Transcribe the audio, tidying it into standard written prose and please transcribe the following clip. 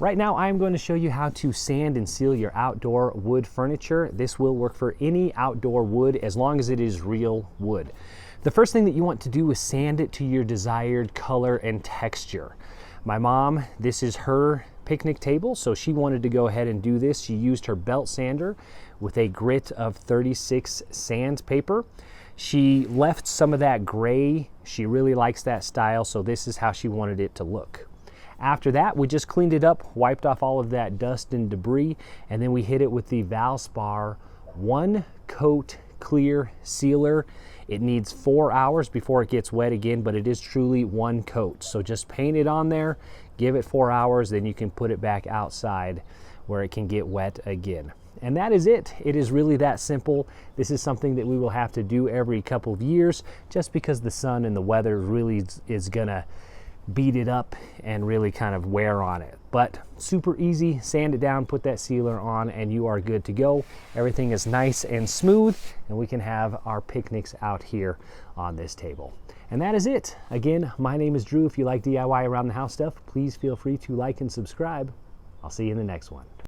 Right now I'm going to show you how to sand and seal your outdoor wood furniture. This will work for any outdoor wood as long as it is real wood. The first thing that you want to do is sand it to your desired color and texture. My mom, this is her picnic table, so she wanted to go ahead and do this. She used her belt sander with a grit of 36 sandpaper. She left some of that gray. She really likes that style, so this is how she wanted it to look. After that, we just cleaned it up, wiped off all of that dust and debris, and then we hit it with the Valspar one coat clear sealer. It needs 4 hours before it gets wet again, but it is truly one coat. So just paint it on there, give it 4 hours, then you can put it back outside where it can get wet again. And that is it. It is really that simple. This is something that we will have to do every couple of years just because the sun and the weather really is gonna beat it up and really kind of wear on it. But super easy, sand it down, put that sealer on, and you are good to go. Everything is nice and smooth, and we can have our picnics out here on this table. And that is it. Again, my name is Drew. If you like DIY around the house stuff, please feel free to like and subscribe. I'll see you in the next one.